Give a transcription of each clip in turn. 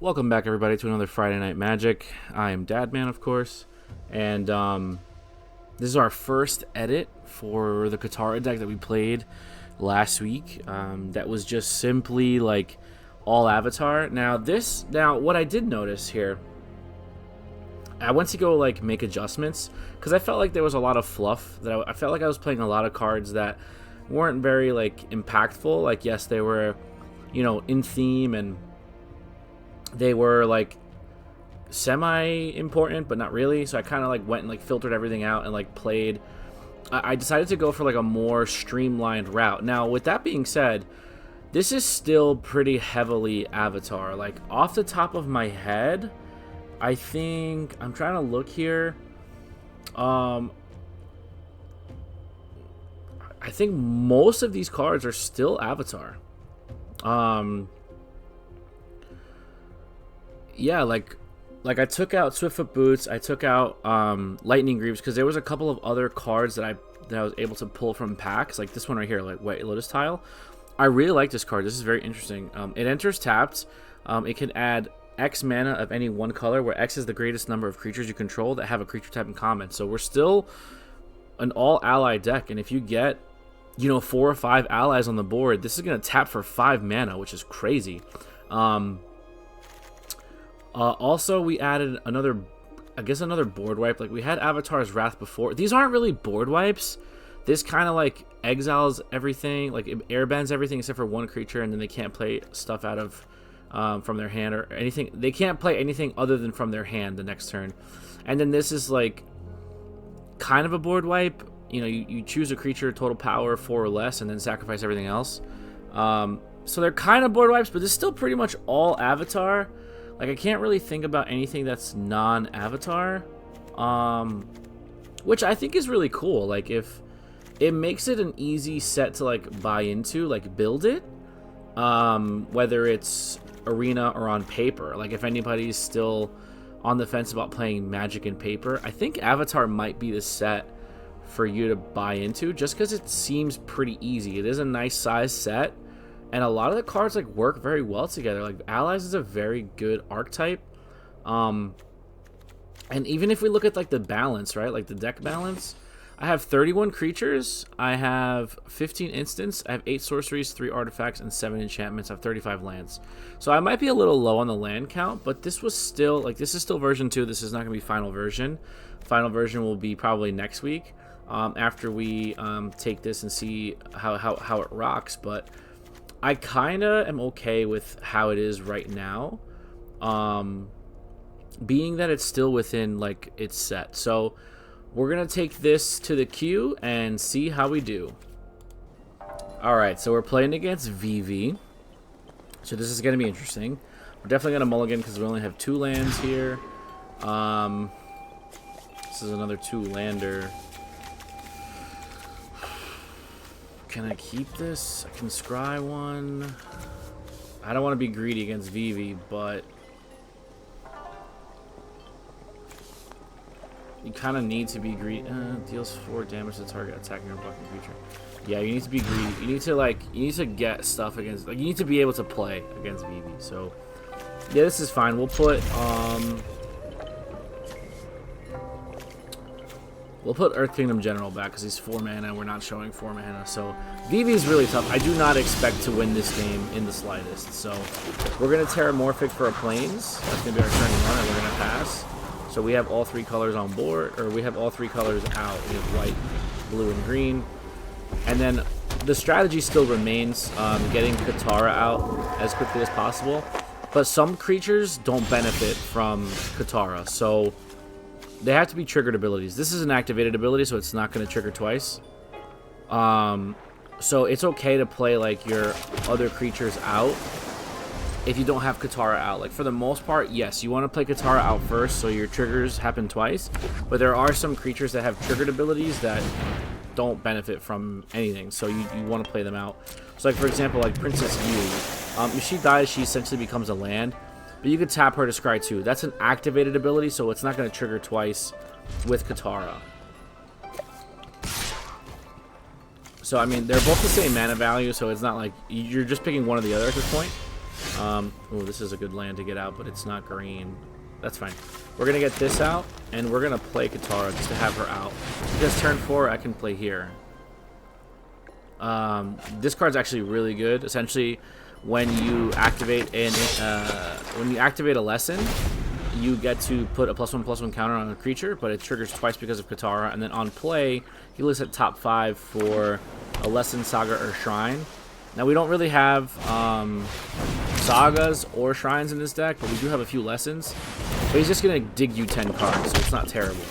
Welcome back, everybody, to another Friday Night Magic. I am Dadman, of course, and this is our first edit for the Katara deck that we played last week. That was just simply like all Avatar. Now, what I did notice here, I went to go like make adjustments because I felt like there was a lot of fluff. That I felt like I was playing a lot of cards that weren't very like impactful. Like, yes, they were, in theme and they were like semi-important, but not really. So I kind of like went and like filtered everything out and like played. I decided to go for like a more streamlined route. Now, with that being said, this is still pretty heavily Avatar. Like, off the top of my head, I think I'm trying to look here. I think most of these cards are still Avatar. Yeah, like I took out Swiftfoot Boots, I took out Lightning Greaves because there was a couple of other cards that I was able to pull from packs, like this one right here, like White Lotus Tile. I really like this card. This is very interesting. It enters tapped. It can add X mana of any one color, where X is the greatest number of creatures you control that have a creature type in common. So we're still an all ally deck, and if you get 4 or 5 allies on the board, this is gonna tap for 5 mana, which is crazy. Also, we added another board wipe. Like, we had Avatar's Wrath before. These aren't really board wipes. This kind of like exiles everything, like it airbends everything except for one creature, and then they can't play stuff out of from their hand or anything. They can't play anything other than from their hand the next turn. And then this is like kind of a board wipe. You choose a creature, total power 4 or less, and then sacrifice everything else. So they're kind of board wipes, but it's still pretty much all Avatar. Like, I can't really think about anything that's non-Avatar, which I think is really cool. Like, if it makes it an easy set to like buy into, like build it, whether it's Arena or on paper. Like, if anybody's still on the fence about playing Magic in paper, I think Avatar might be the set for you to buy into, just because it seems pretty easy. It is a nice size set. And a lot of the cards like work very well together. Like, Allies is a very good archetype. And even if we look at like the balance, right? Like the deck balance, I have 31 creatures. I have 15 instants. I have 8 sorceries, 3 artifacts, and 7 enchantments. I have 35 lands. So I might be a little low on the land count, but this was still like, this is still version 2. This is not gonna be final version. Final version will be probably next week, after we take this and see how it rocks. But I kind of am okay with how it is right now, being that it's still within like its set. So we're gonna take this to the queue and see how we do. All right, so we're playing against Vivi, so this is gonna be interesting. We're definitely gonna mulligan because we only have 2 lands here. This is another 2-lander. Can I keep this? I can scry one. I don't want to be greedy against Vivi, but you kind of need to be greedy. Deals 4 damage to target attacking or blocking creature. Yeah, you need to be greedy. You need to get stuff against, like, you need to be able to play against Vivi. So yeah, this is fine. We'll put Earth Kingdom General back because he's 4 mana. We're not showing 4 mana. So Vivi is really tough. I do not expect to win this game in the slightest. So we're going to Terramorphic for a Plains. That's going to be our turn 1, and we're going to pass. So we have all 3 colors on board, or we have all 3 colors out. We have white, blue, and green. And then the strategy still remains getting Katara out as quickly as possible. But some creatures don't benefit from Katara. So they have to be triggered abilities. This is an activated ability, so it's not going to trigger twice. So it's okay to play like your other creatures out if you don't have Katara out. Like, for the most part, yes, you want to play Katara out first so your triggers happen twice. But there are some creatures that have triggered abilities that don't benefit from anything, so you want to play them out. So, like, for example, like Princess Yu. If she dies, she essentially becomes a land. But you could tap her to scry 2. That's an activated ability, so it's not going to trigger twice with Katara. So, I mean, they're both the same mana value, so it's not like you're just picking one or the other at this point. Oh, this is a good land to get out, but it's not green. That's fine. We're going to get this out, and we're going to play Katara just to have her out. Because turn 4, I can play here. This card's actually really good. Essentially, when you activate a lesson, you get to put a +1/+1 counter on a creature, but it triggers twice because of Katara. And then on play, he looks at top 5 for a lesson, saga, or shrine. Now, we don't really have sagas or shrines in this deck, but we do have a few lessons. But he's just going to dig you 10 cards, so it's not terrible.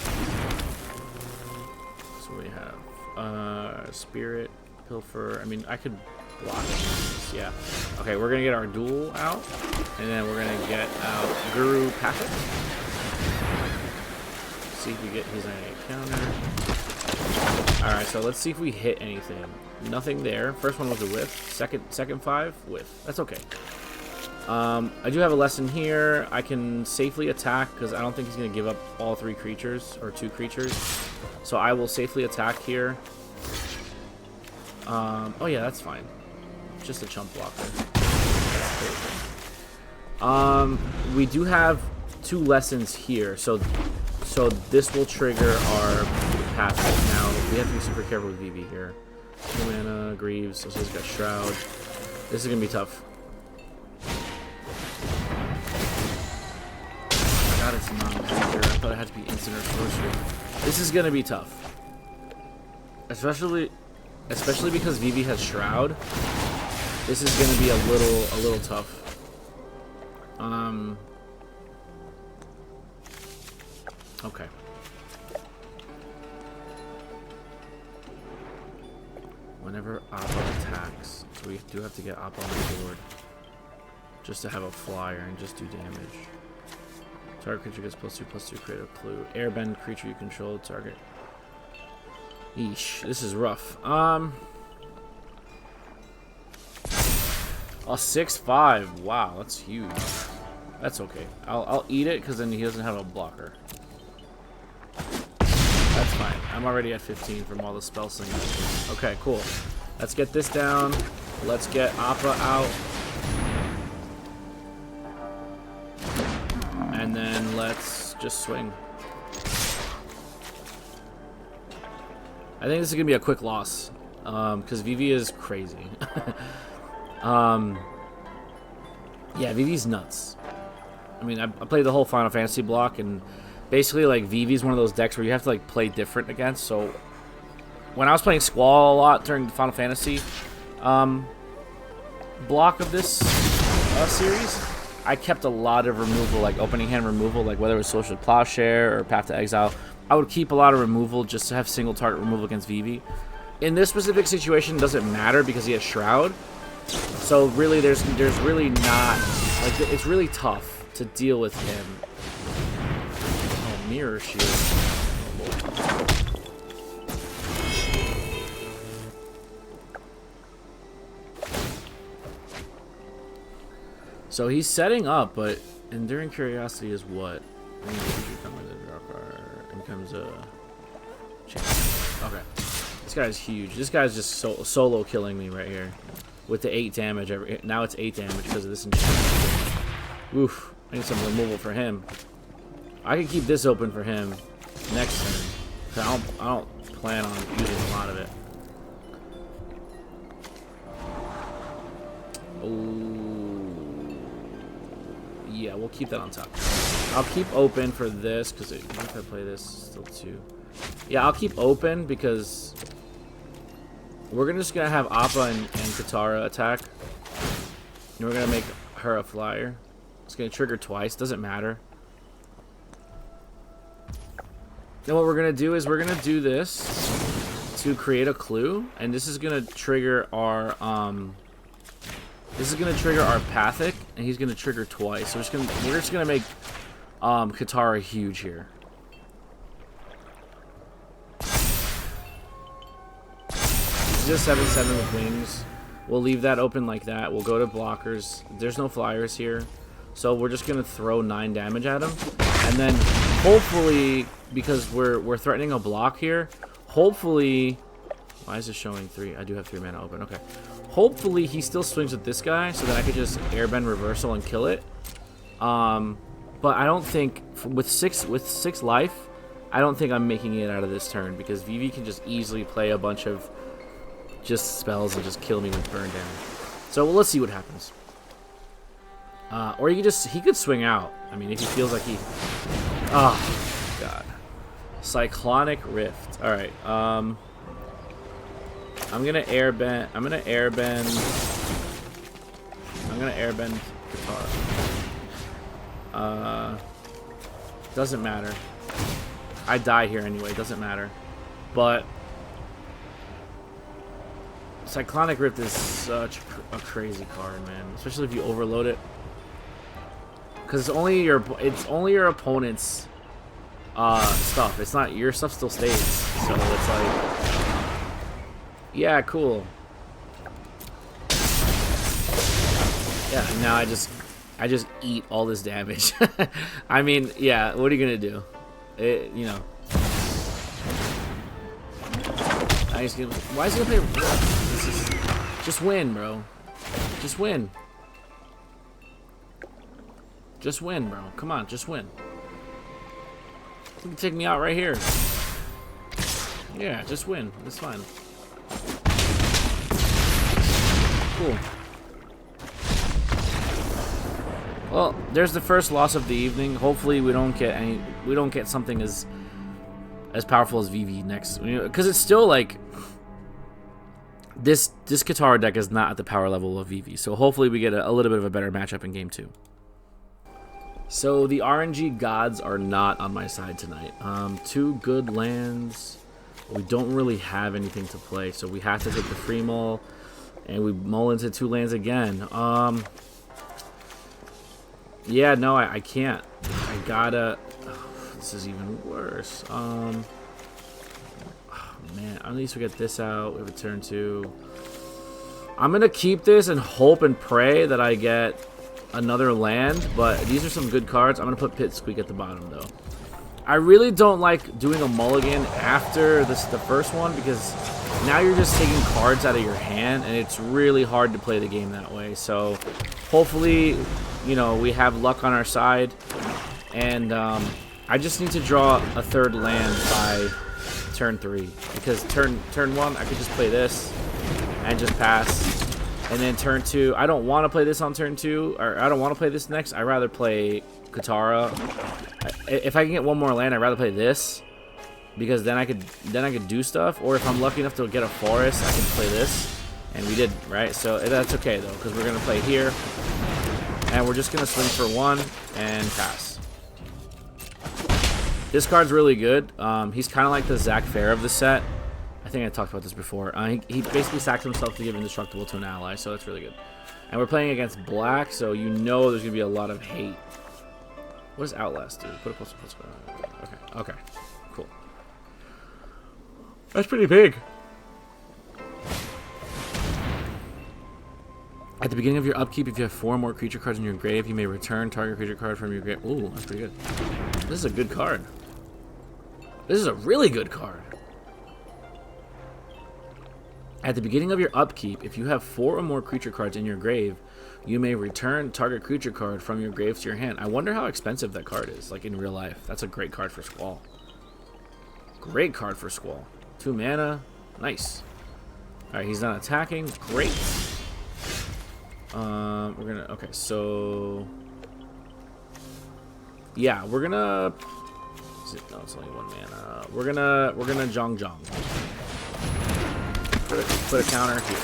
So we have Spirit, Pilfer. I mean, I could block this. Yeah. Okay, we're going to get our duel out, and then we're going to get out Guru Pathic. See if we get his counter. Alright, so let's see if we hit anything. Nothing there. First one was a whiff. Second 5, whiff. That's okay. I do have a lesson here. I can safely attack because I don't think he's going to give up all 3 creatures or 2 creatures. So I will safely attack here. Oh yeah, that's fine. Just a chump blocker. We do have 2 lessons here, so this will trigger our passive. Now we have to be super careful with VV here. 2 mana, Greaves, so he's got Shroud. This is gonna be tough. God, it's not major. I thought it had to be instant or sorcery. This is gonna be tough, especially because VV has Shroud. This is gonna be a little tough. Okay. Whenever Appa attacks, so we do have to get Appa on the board just to have a flyer and just do damage. Target creature gets +2/+2, create a clue. Airbend creature you control, target. Eesh, this is rough. A 6/5. Wow, that's huge. That's okay. I'll eat it because then he doesn't have a blocker. That's fine. I'm already at 15 from all the spell slinging. Okay, cool. Let's get this down. Let's get Appa out. And then let's just swing. I think this is going to be a quick loss. Because VV is crazy. Yeah, VV's nuts. I mean, I played the whole Final Fantasy block, and basically, like, VV's one of those decks where you have to, like, play different against. So, when I was playing Squall a lot during the Final Fantasy block of this series, I kept a lot of removal, like opening hand removal, like whether it was Social Plowshare or Path to Exile. I would keep a lot of removal just to have single target removal against VV. In this specific situation, it doesn't matter because he has Shroud. So really, there's really not, like, it's really tough to deal with him. Oh, Mirror Shield. So he's setting up, but Enduring Curiosity is what? Becomes a champion. Okay. This guy's huge. This guy's just solo killing me right here. With the 8 damage. Now it's 8 damage because of this enchantment. Oof. I need some removal for him. I can keep this open for him next turn. I don't plan on using a lot of it. Oh, yeah, we'll keep that on top. I'll keep open for this because if I play this, still 2. Yeah, I'll keep open because we're just gonna have Appa and Katara attack, and we're gonna make her a flyer. It's gonna trigger twice. Doesn't matter. Then what we're gonna do is we're gonna do this to create a clue, and this is gonna trigger our Pathic, and he's gonna trigger twice. So we're just gonna make Katara huge here. He's just 7/7 with wings. We'll leave that open like that. We'll go to blockers. There's no flyers here, so we're just gonna throw 9 damage at him, and then hopefully, because we're threatening a block here, hopefully. Why is it showing 3? I do have 3 mana open. Okay. hopefully he still swings with this guy, so that I could just airbend reversal and kill it. But I don't think with six life, I don't think I'm making it out of this turn because Vivi can just easily play a bunch of just spells and just kill me with burn damage. So let's see what happens. Or he could swing out. I mean, if he feels like he. Oh God. Cyclonic Rift. All right. I'm gonna airbend. I'm gonna airbend Katara. Doesn't matter. I die here anyway. Doesn't matter. But Cyclonic Rift is such a crazy card, man. Especially if you overload it. Because it's only your opponent's stuff. It's not your stuff still stays. So it's like, yeah, cool. Yeah, now I just eat all this damage. I mean, yeah, what are you gonna do? You know. Why is he gonna play? Just win, bro. Just win. Just win, bro. Come on, just win. You can take me out right here. Yeah, just win. It's fine. Cool. Well, there's the first loss of the evening. Hopefully, we don't get something as powerful as Vivi next, because it's still like this Katara deck is not at the power level of Vivi. So hopefully, we get a little bit of a better matchup in game 2. So the RNG gods are not on my side tonight. 2 good lands. We don't really have anything to play, so we have to take the free mull, and we mull into 2 lands again. Yeah, no, I can't. I gotta. Oh, this is even worse. Oh, man, at least we get this out. We have a turn 2. I'm gonna keep this and hope and pray that I get another land, but these are some good cards. I'm gonna put Pit Squeak at the bottom though. I really don't like doing a mulligan after the first one because now you're just taking cards out of your hand and it's really hard to play the game that way. So hopefully, you know, we have luck on our side, and I just need to draw a 3rd land by turn 3 because turn 1 I could just play this and just pass. And then turn 2, I don't want to play this on turn 2, or I don't want to play this next. I'd rather play Katara. If I can get one more land, I'd rather play this because then I could do stuff. Or if I'm lucky enough to get a forest, I can play this, and we did, right? So that's okay though, because we're gonna play here, and we're just gonna swing for 1 and pass. This card's really good. He's kind of like the Zach Fair of the set. I think I talked about this before. He basically sacks himself to give Indestructible to an ally, so that's really good. And we're playing against black, so you know there's going to be a lot of hate. What does Outlast do? Put a plus. Okay, cool. That's pretty big. At the beginning of your upkeep, if you have 4 more creature cards in your grave, you may return target creature card from your grave. Ooh, that's pretty good. This is a good card. This is a really good card. At the beginning of your upkeep, if you have 4 or more creature cards in your grave, you may return target creature card from your grave to your hand. I wonder how expensive that card is, like in real life. That's a great card for Squall. Great card for Squall. 2 mana. Nice. Alright, he's not attacking. Great. We're gonna... Okay, so... Yeah, we're gonna... No, it's only 1 mana. We're gonna Jong. Put a counter here.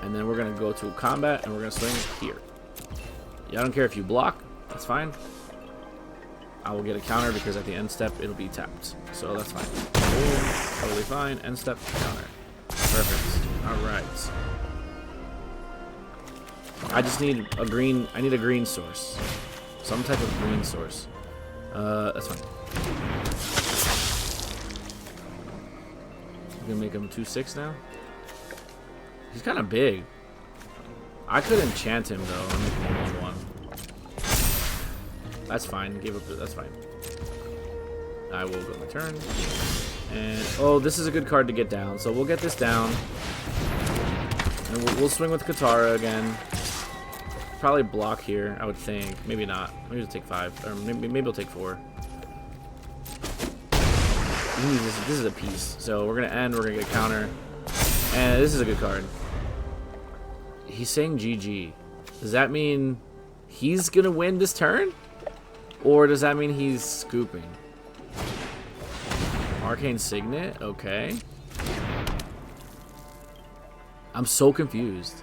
And then we're going to go to combat and we're going to swing here. Yeah, I don't care if you block. That's fine. I will get a counter because at the end step it'll be tapped. So that's fine. Boom. Totally fine. End step, counter. Perfect. Alright. I just need a green. I need a green source. Some type of green source. That's fine. Gonna make him 2/6 now. He's kind of big. I could enchant him though and make him 1/1. That's fine. Give up. That's fine. I will go my turn. And oh, this is a good card to get down. So we'll get this down. And we'll swing with Katara again. Probably block here, I would think. Maybe not. Maybe it'll take 5. Or maybe it'll take 4. This is a piece. So we're going to end. We're going to get a counter. And this is a good card. He's saying GG. Does that mean he's going to win this turn? Or does that mean he's scooping? Arcane Signet? Okay. I'm so confused.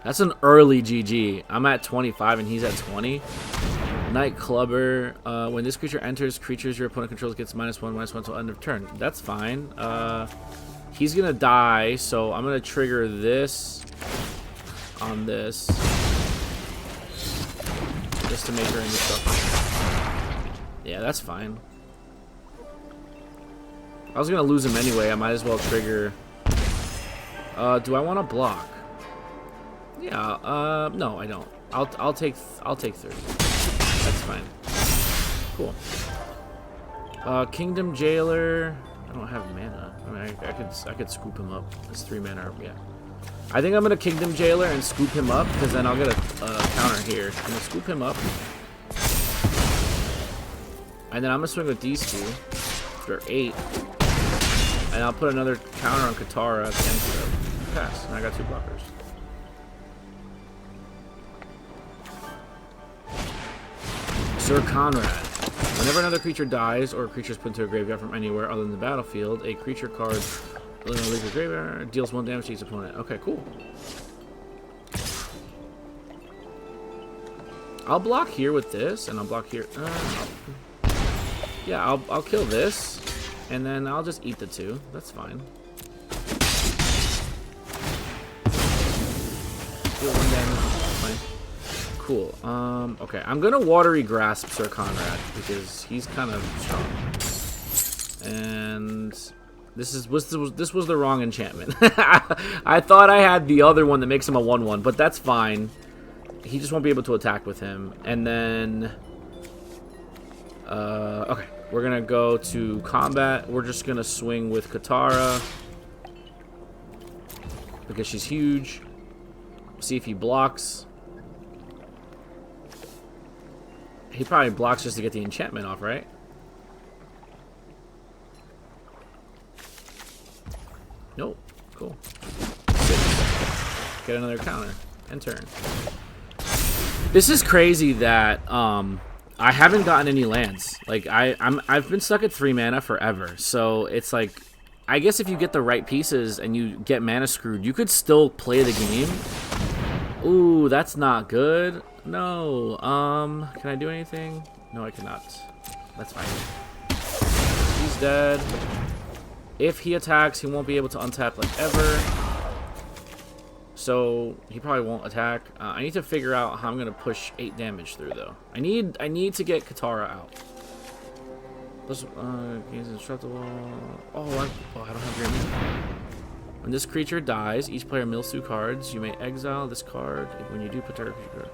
That's an early GG. I'm at 25 and he's at 20. Night Clubber. When this creature enters, creatures your opponent controls gets -1/-1 till end of turn. That's fine. He's gonna die, so I'm gonna trigger this on this just to make her into stuff. Yeah, that's fine. I was gonna lose him anyway. I might as well trigger. Do I want to block? Yeah. No, I don't. I'll take 30. That's fine. Cool. Kingdom Jailer. I don't have mana. I mean, I could scoop him up. It's 3 mana. Yeah. I think I'm gonna Kingdom Jailer and scoop him up because then I'll get a counter here. I'm gonna scoop him up, and then I'm gonna swing with these two for 8, and I'll put another counter on Katara against the pass. And I got 2 blockers. Sir Conrad. Whenever another creature dies or a creature is put into a graveyard from anywhere other than the battlefield, a creature card leaves the graveyard deals 1 damage to each opponent. Okay, cool. I'll block here with this, and I'll block here. Yeah, I'll kill this, and then I'll just eat the 2. That's fine. Deal 1 damage. Fine. Cool. Okay, I'm gonna Watery Grasp Sir Conrad because he's kind of strong. And this was the wrong enchantment. I thought I had the other one that makes him a 1/1, but that's fine. He just won't be able to attack with him. And then okay, we're gonna go to combat. We're just gonna swing with Katara because she's huge. See if he blocks. He probably blocks just to get the enchantment off, right? Nope. Cool. 6. Get another counter. End turn. This is crazy that I haven't gotten any lands. Like I've been stuck at 3 mana forever. So it's like, I guess if you get the right pieces and you get mana screwed, you could still play the game. Ooh, that's not good. No. Can I do anything? No, I cannot. That's fine. He's dead. If he attacks, he won't be able to untap like ever. So he probably won't attack. I need to figure out how I'm gonna push 8 damage through though. I need to get Katara out. This gains indestructible. Oh, I don't have green. When this creature dies, each player mills 2 cards. You may exile this card. When you do, put target creature.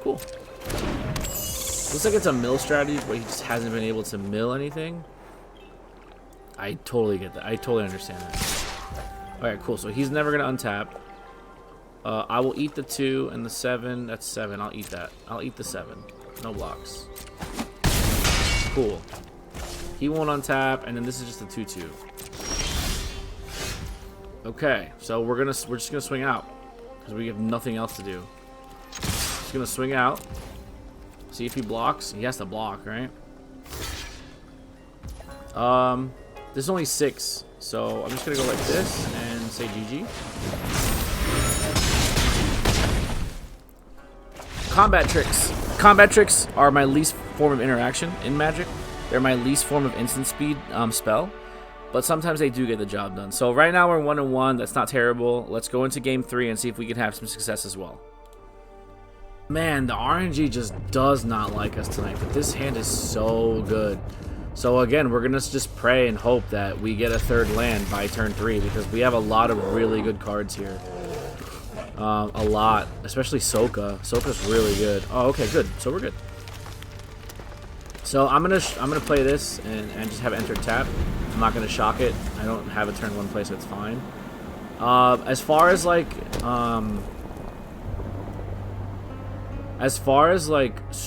Cool. Looks like it's a mill strategy, but he just hasn't been able to mill anything. I totally get that. I totally understand that. Alright, cool. So he's never going to untap. I will eat the 2 and the 7. That's 7. I'll eat that. I'll eat the 7. No blocks. Cool. He won't untap, and then this is just a 2/2. Okay, so we're just gonna swing out because we have nothing else to do. Just gonna swing out. See if he blocks. He has to block, right? There's only 6, so I'm just gonna go like this and say GG. Combat tricks. Combat tricks are my least form of interaction in Magic. They're my least form of instant speed spell. But sometimes they do get the job done. So right now we're 1-1. That's not terrible. Let's go into game 3 and see if we can have some success as well. Man, the RNG just does not like us tonight. But this hand is so good. So again, we're going to just pray and hope that we get a 3rd land by turn 3. Because we have a lot of really good cards here. A lot. Especially Soka. Soka's really good. Oh, okay, good. So we're good. So I'm gonna play this and just have enter tap. I'm not going to shock it. I don't have a turn 1 play, so it's fine. As far as like what's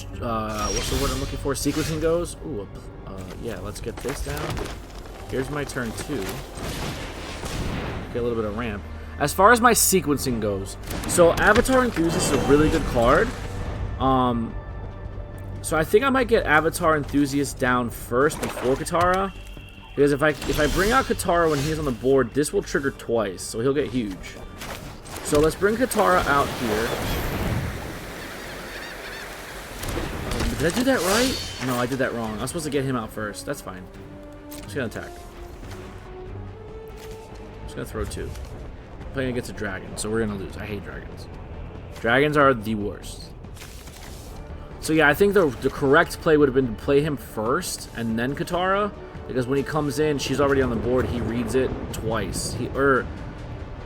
the word I'm looking for? Sequencing goes. Ooh, yeah. Let's get this down. Here's my turn 2. Get a little bit of ramp. As far as my sequencing goes, so Avatar Enthusiast is a really good card. So I think I might get Avatar Enthusiast down first before Katara. Because if I bring out Katara when he's on the board, this will trigger twice, so he'll get huge. So let's bring Katara out here. Did I do that right? No, I did that wrong. I was supposed to get him out first. That's fine. I'm just gonna attack. I'm just gonna throw 2. I'm playing against a dragon, so we're gonna lose. I hate dragons. Dragons are the worst. So yeah, I think the correct play would have been to play him first and then Katara. Because when he comes in, she's already on the board. He reads it twice.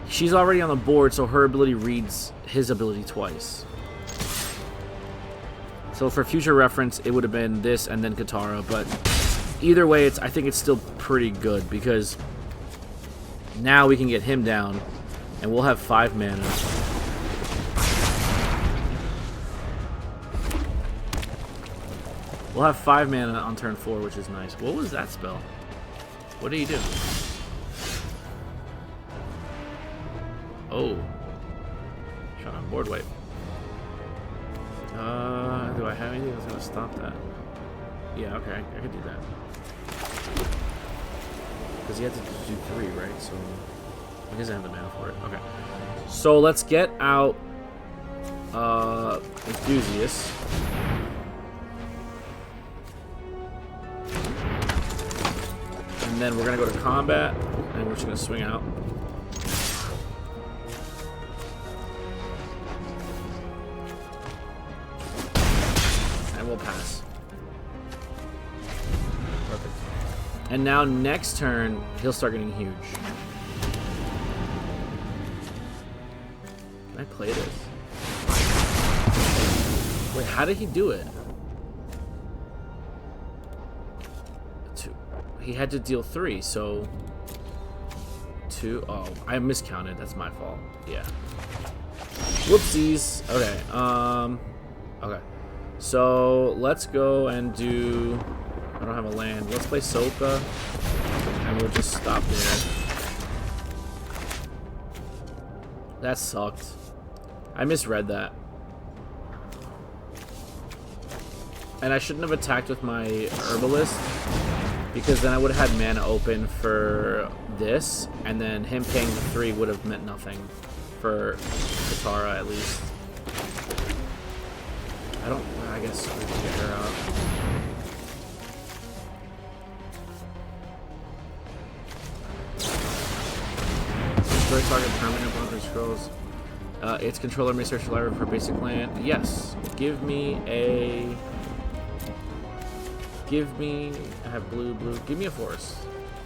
She's already on the board, so her ability reads his ability twice. So for future reference, it would have been this and then Katara. But either way, I think it's still pretty good because now we can get him down, and we'll have 5 mana. We'll have 5 mana on turn 4, which is nice. What was that spell? What did he do? Oh. Trying to board wipe. Do I have anything that's going to stop that? Yeah, okay, I could do that. Because he had to do 3, right? So he doesn't have the mana for it. Okay. So let's get out Enthusiast. And then we're going to go to combat, and we're just going to swing out. And we'll pass. Perfect. And now next turn, he'll start getting huge. Can I play this? Wait, how did he do it? He had to deal 3, so 2. Oh, I miscounted. That's my fault. Yeah. Whoopsies. Okay. Okay. So let's go and do. I don't have a land. Let's play Soka, and we'll just stop there. That sucked. I misread that. And I shouldn't have attacked with my Herbalist, because then I would have had mana open for this, and then him paying the 3 would have meant nothing for Katara, at least. I guess we can get her out. Destroy target permanent opponent scrolls. Its controller may search the library for basic land. Yes. Give me a... I have blue. Give me a forest.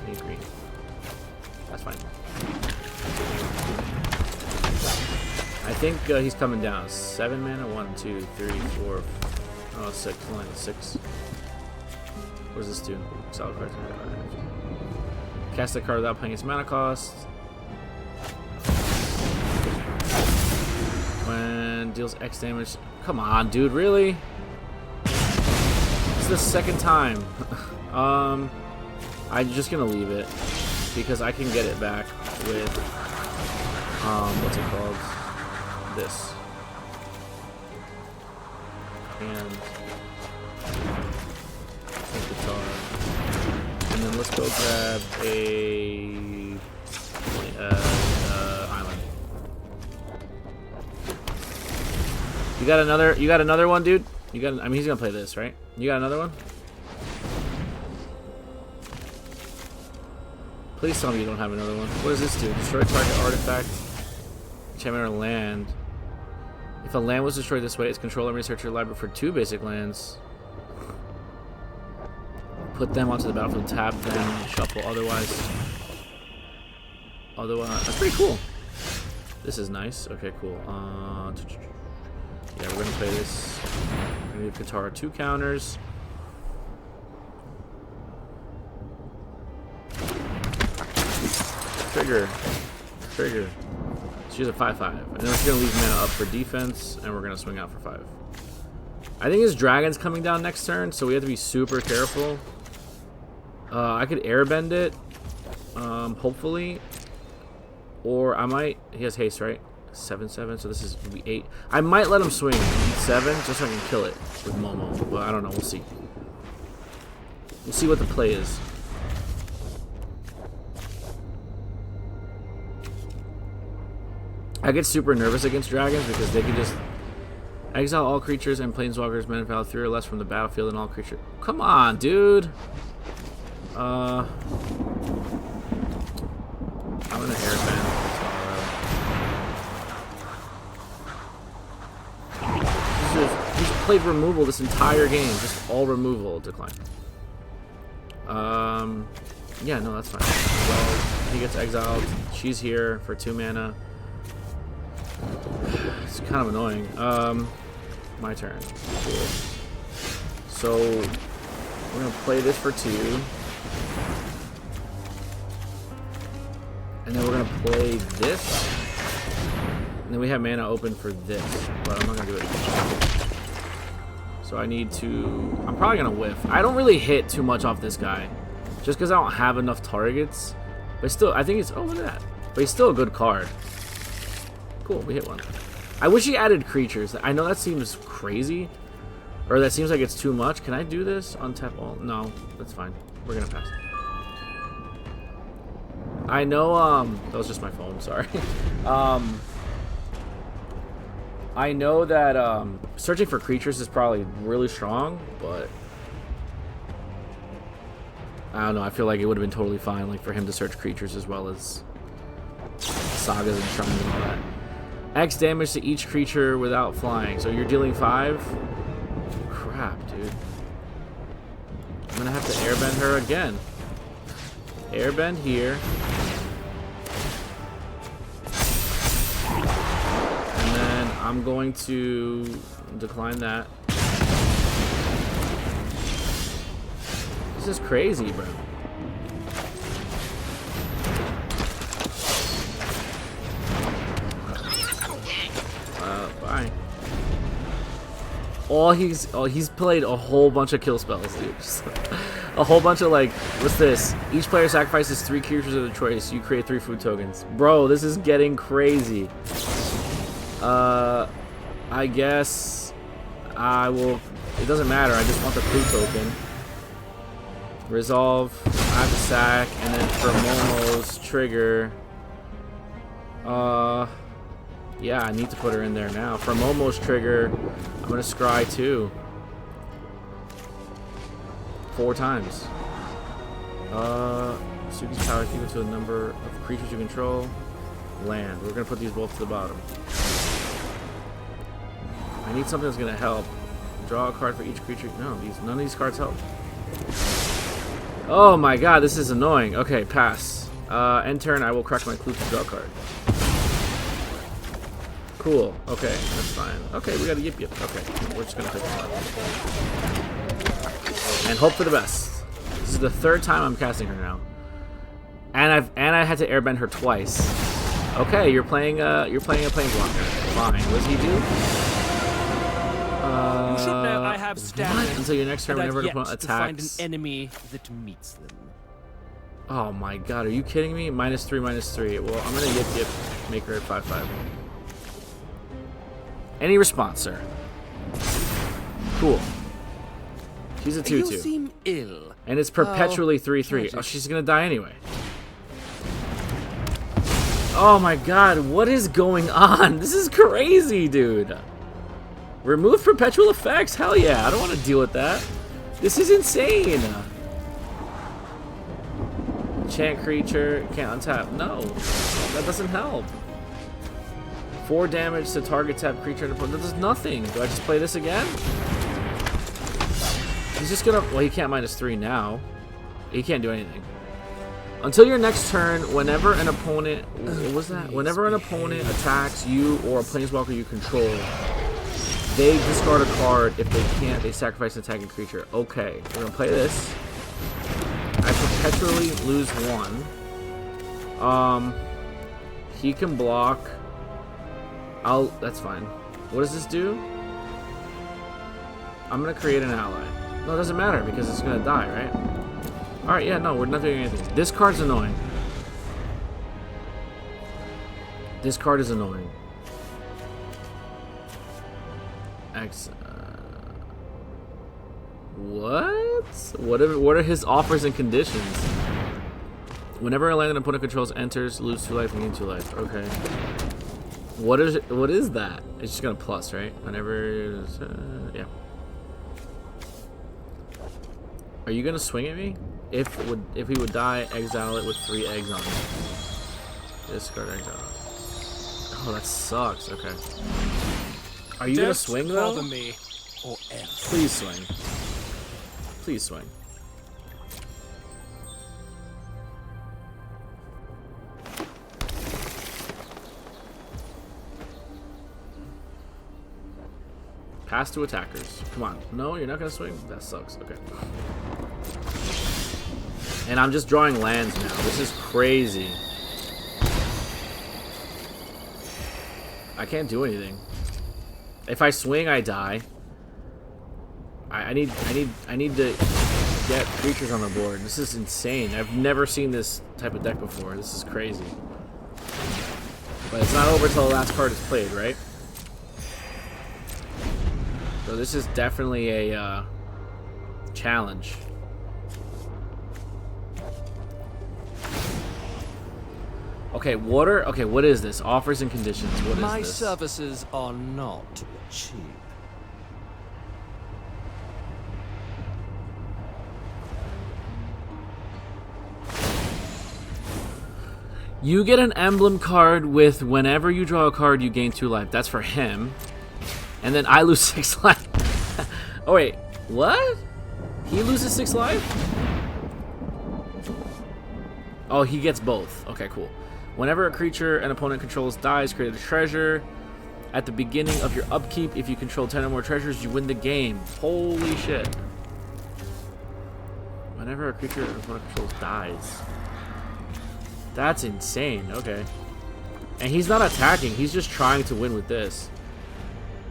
I need green. That's fine. I think he's coming down. 7 mana. 1, 2, 3, 4. Oh, 6. Only 6. What does this do? Solid card. Cast a card without paying its mana cost. When deals X damage. Come on, dude. Really? This is the second time. I'm just gonna leave it because I can get it back with what's it called? This. And guitar. And then let's go grab a island. You got another one, dude? I mean, he's gonna play this, right? You got another one? Please tell me you don't have another one. What does this do? Destroy target artifact, enchantment, or land. If a land was destroyed this way, its controller may search your library for 2 basic lands. Put them onto the battlefield, tap them, shuffle otherwise. That's pretty cool. This is nice. Okay, cool. Yeah, we're gonna play this. We're gonna give Katara 2 counters. Trigger. Trigger. She's a 5/5. And then we're going to leave mana up for defense, and we're going to swing out for 5. I think his dragon's coming down next turn, so we have to be super careful. I could airbend it, hopefully. Or I might... He has haste, right? 7/7, so this is gonna be 8. I might let him swing 7 just so I can kill it with Momo, but I don't know. We'll see. We'll see what the play is. I get super nervous against dragons because they can just exile all creatures and planeswalkers mana value 3 or less from the battlefield and all creatures. Come on, dude. I'm gonna airbend. He's played removal this entire game, just all removal. Decline. Yeah, no, that's fine. Well, he gets exiled. She's here for 2 mana. It's kind of annoying. My turn. Cool. So we're gonna play this for 2. And then we're gonna play this. And then we have mana open for this. But I'm not gonna do it. So I need to... I'm probably gonna whiff. I don't really hit too much off this guy. Just because I don't have enough targets. But still, I think it's... Oh, look at that. But he's still a good card. Cool, we hit one. I wish he added creatures. I know that seems crazy. Or that seems like it's too much. Can I do this? Untap all? No, that's fine. We're gonna pass. I know, that was just my phone, sorry. I know that, searching for creatures is probably really strong, but... I don't know, I feel like it would have been totally fine, like, for him to search creatures as well as sagas and shrines and all that. X damage to each creature without flying. So you're dealing 5? Crap, dude. I'm gonna have to airbend her again. Airbend here. And then I'm going to decline that. This is crazy, bro. Bye. He's played a whole bunch of kill spells, dude. Just a whole bunch of, like, what's this? Each player sacrifices 3 creatures of their choice. You create 3 food tokens. Bro, this is getting crazy. I guess I will... It doesn't matter. I just want the food token. Resolve. I have to sack. And then for Momo's trigger... Yeah, I need to put her in there now. For Momo's trigger, I'm going to scry 2. 4 times. Suki's power is equal to a number of creatures you control. Land. We're going to put these both to the bottom. I need something that's going to help. Draw a card for each creature. No, none of these cards help. Oh my god, this is annoying. Okay, pass. End turn, I will crack my clue to draw a card. Cool. Okay, that's fine. Okay, we got a yip yip. Okay, we're just gonna take one. And hope for the best. This is the 3rd time I'm casting her now, and I had to airbend her twice. Okay, you're playing a planeswalker. Fine. What does he do? You should know I have stamina. What? Until your next turn, whenever an opponent attacks. To find an enemy that meets them. Oh my god, are you kidding me? -3/-3. Well, I'm gonna yip yip, make her at 5/5. Any response, sir? Cool. She's a 2/2. You seem ill. And it's perpetually 3/3. Oh, she's gonna die anyway. Oh my god, what is going on? This is crazy, dude. Remove perpetual effects? Hell yeah, I don't want to deal with that. This is insane. Enchant creature, can't untap. No, that doesn't help. 4 damage to target tap creature. That does nothing. Do I just play this again? He's just gonna... Well, he can't -3 now. He can't do anything. Until your next turn, whenever an opponent... What was that? Whenever an opponent attacks you or a planeswalker you control, they discard a card. If they can't, they sacrifice an attacking creature. Okay, we're gonna play this. I perpetually lose 1. He can block. That's fine. What does this do? I'm gonna create an ally. No, it doesn't matter because it's gonna die, right? Alright, yeah, no, we're not doing anything. This card's annoying. This card is annoying. What? What are his offers and conditions? Whenever a land an opponent controls enters, lose 2 life and gain 2 life. Okay. What is that? It's just gonna plus, right? Whenever, yeah. Are you gonna swing at me? If he would die, exile it with 3 eggs on it. Discard exile. Oh, that sucks. Okay. Are you gonna swing though? Bother me, or else. Please swing. Please swing. Pass to attackers. Come on. No, you're not gonna swing? That sucks. Okay. And I'm just drawing lands now. This is crazy. I can't do anything. If I swing, I die. I need to get creatures on the board. This is insane. I've never seen this type of deck before. This is crazy. But it's not over till the last card is played, right? So this is definitely a challenge. Okay, water. Okay, what is this? Offers and conditions. What is My this? services are not cheap. You get an emblem card with whenever you draw a card, you gain 2 life. That's for him. And then I lose 6 life. Oh wait, what? He loses 6 life? Oh, he gets both. Okay, cool. Whenever a creature an opponent controls dies, create a treasure. At the beginning of your upkeep, if you control 10 or more treasures, you win the game. Holy shit. Whenever a creature an opponent controls dies. That's insane. Okay. And he's not attacking. He's just trying to win with this.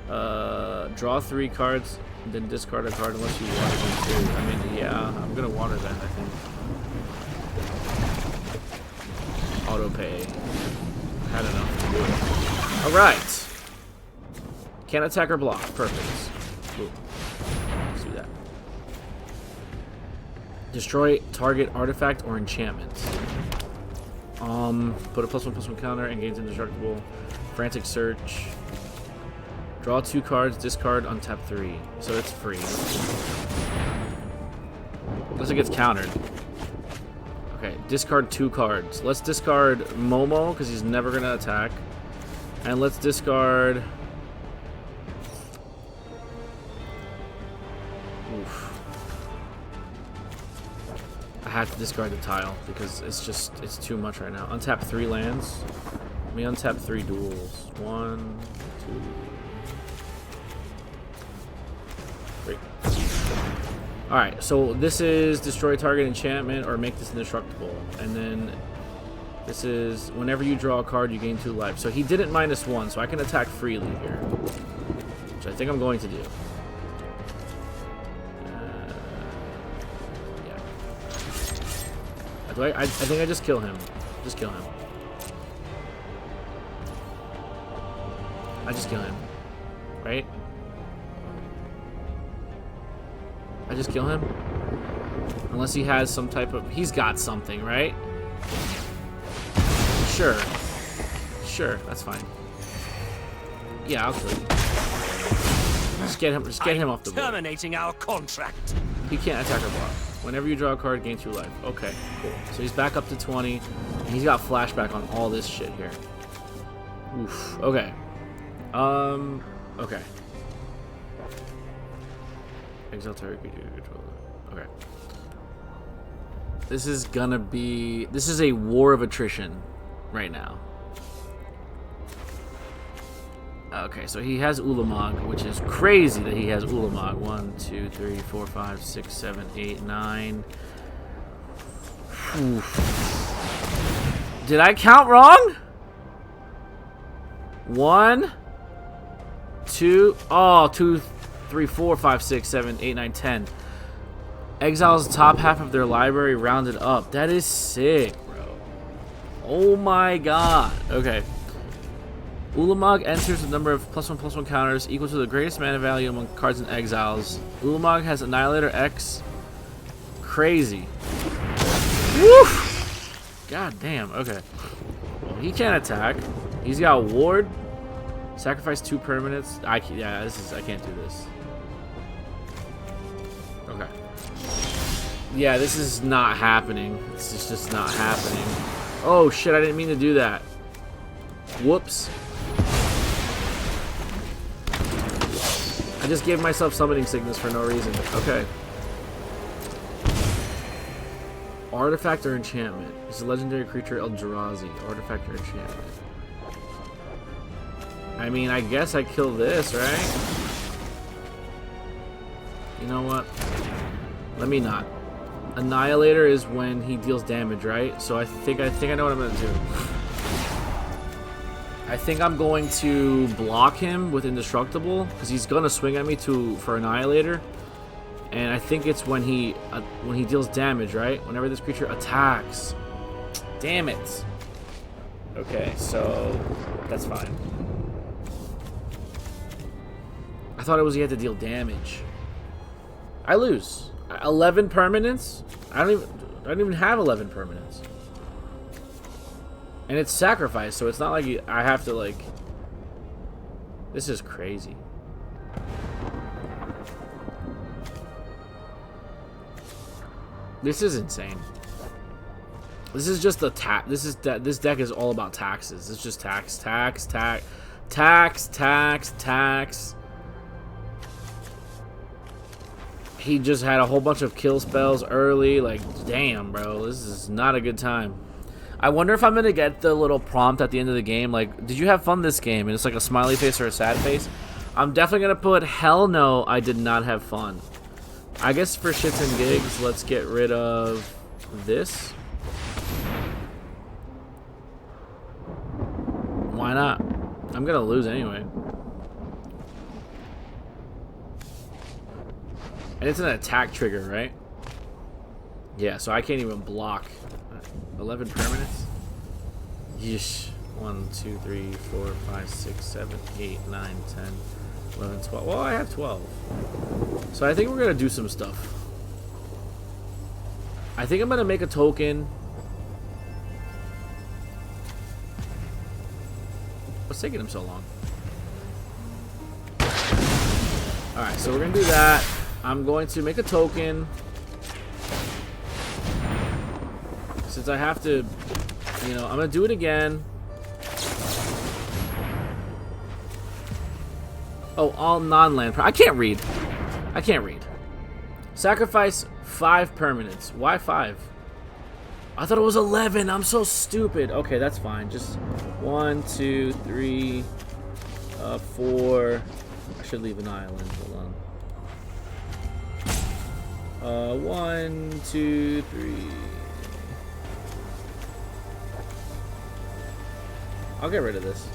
Draw 3 cards, then discard a card unless you water them too. I mean, yeah, I'm gonna water that, I think. Auto pay. Had enough to do it. Alright. Can't attack or block. Perfect. Cool. Let's do that. Destroy target artifact or enchantment. Put a +1/+1 counter and gains indestructible. Frantic search. Draw 2 cards, discard, untap 3. So it's free. Unless it gets countered. Okay, discard 2 cards. Let's discard Momo, because he's never going to attack. And let's discard... Oof. I have to discard the tile, because it's too much right now. Untap 3 lands. Let me untap 3 duels. 1, 2... 3. Alright, so this is destroy target enchantment or make this indestructible. And then this is whenever you draw a card, you gain 2 life. So he didn't -1, so I can attack freely here. Which I think I'm going to do. Yeah. I think I just kill him. Just kill him. I just kill him. Right? I just kill him? Unless he has some type of... He's got something, right? Sure. Sure, that's fine. Yeah, I'll kill you. Just get him off the board. Terminating our contract. He can't attack or block. Whenever you draw a card, gain 2 life. Okay, cool. So he's back up to 20. And he's got flashback on all this shit here. Oof. Okay. Okay. Exile target creature controller. Okay. This is gonna be... This is a war of attrition right now. Okay, so he has Ulamog, which is crazy that he has Ulamog. 1, 2, 3, 4, 5, 6, 7, 8, 9. Oof. Did I count wrong? 1, 2, oh, 2, 3, 4, 5, 6, 7, 8, 9, 10. Exiles the top half of their library rounded up. That is sick, bro. Oh my god. Okay. Ulamog enters the number of +1/+1 counters equal to the greatest mana value among cards in Exiles. Ulamog has Annihilator X. Crazy. Woof! God damn, okay. Well, he can't attack. He's got Ward. Sacrifice 2 permanents. I can't do this. Okay. Yeah, this is not happening. This is just not happening. Oh shit, I didn't mean to do that. Whoops. I just gave myself summoning sickness for no reason. Okay. Artifact or enchantment. It's a legendary creature Eldrazi. Artifact or enchantment. I mean, I guess I kill this, right? You know what? Let me not. Annihilator is when he deals damage, right? So I think I know what I'm gonna do. I think I'm going to block him with Indestructible because he's gonna swing at me for Annihilator, and I think it's when he deals damage, right? Whenever this creature attacks. Damn it. Okay, so that's fine. I thought it was he had to deal damage. I lose. 11 permanents? I don't even have 11 permanents. And it's sacrifice, so it's not like I have to, like... This is crazy. This is insane. This is just the this deck is all about taxes. It's just tax, tax, tax, tax, tax, tax. He just had a whole bunch of kill spells early. Like, damn, bro. This is not a good time. I wonder if I'm going to get the little prompt at the end of the game. Like, did you have fun this game? And it's like a smiley face or a sad face. I'm definitely going to put, hell no, I did not have fun. I guess for shits and gigs, let's get rid of this. Why not? I'm going to lose anyway. And it's an attack trigger, right? Yeah, so I can't even block. 11 permanents? Yeesh. 1, 2, 3, 4, 5, 6, 7, 8, 9, 10, 11, 12. Well, I have 12. So I think we're going to do some stuff. I think I'm going to make a token. What's taking him so long? Alright, so we're going to do that. I'm going to make a token. Since I have to, you know, I'm going to do it again. Oh, all non-land. I can't read. I can't read. Sacrifice 5 permanents. Why 5? I thought it was 11. I'm so stupid. Okay, that's fine. Just 1, 2, 3, 4. I should leave an island. Hold on. 1, 2, 3. I'll get rid of this.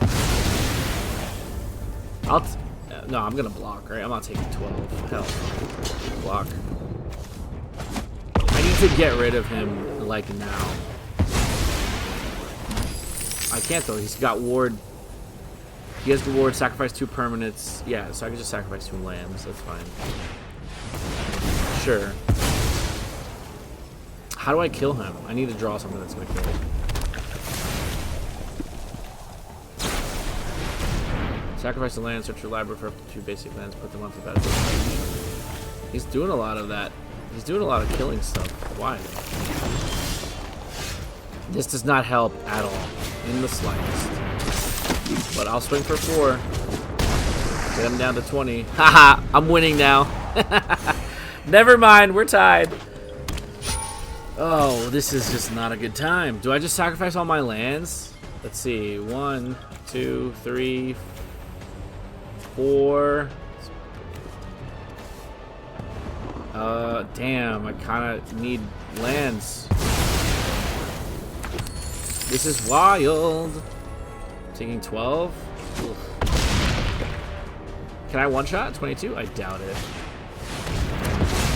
No, I'm gonna block, right? I'm not taking 12. Hell, block. I need to get rid of him, like, now. I can't, though. He's got ward. He has the ward, sacrifice 2 permanents. Yeah, so I can just sacrifice 2 lands. That's fine. Sure. How do I kill him? I need to draw something that's gonna kill him. Sacrifice a land, search your library for up to 2 basic lands, put them onto the battlefield. He's doing a lot of that. He's doing a lot of killing stuff. Why? This does not help at all. In the slightest. But I'll swing for 4. Get him down to 20. Haha! I'm winning now. Never mind, we're tied. Oh, this is just not a good time. Do I just sacrifice all my lands? Let's see. 1, 2, 3, 4. Damn, I kind of need lands. This is wild. Taking 12. Oof. Can I one-shot 22? I doubt it.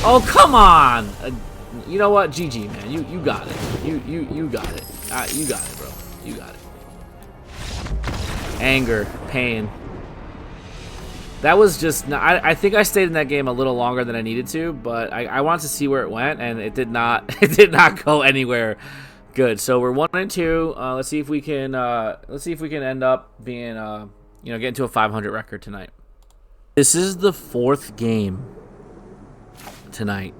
Oh, come on! You know what? GG, man. You got it. You got it. You got it, bro. You got it. Anger, pain. That was just... I think I stayed in that game a little longer than I needed to, but I wanted to see where it went, and it did not. It did not go anywhere good. So we're 1-2. Let's see if we can. Let's see if we can end up being, getting to a 500 record tonight. This is the 4th game tonight,